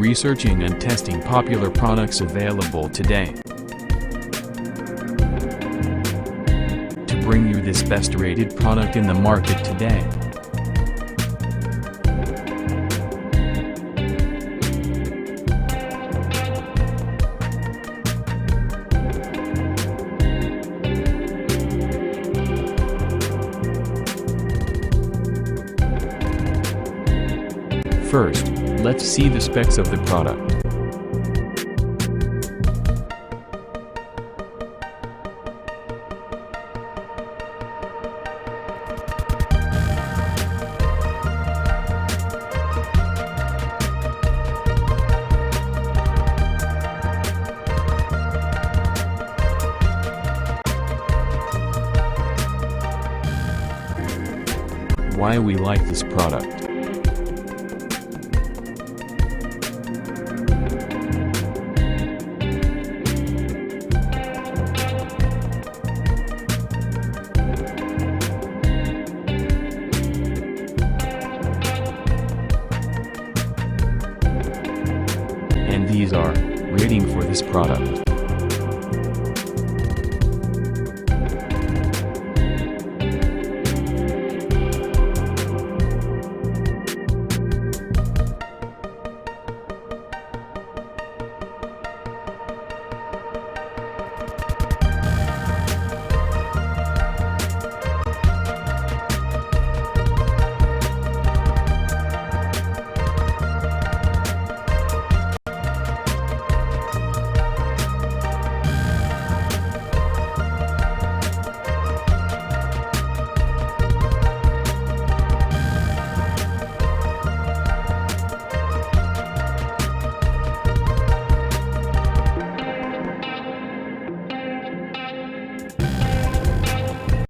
researching and testing popular products available today to bring you this best-rated product in the market today. First, let's see the specs of the product. Why we like this product. And these are rating for this product.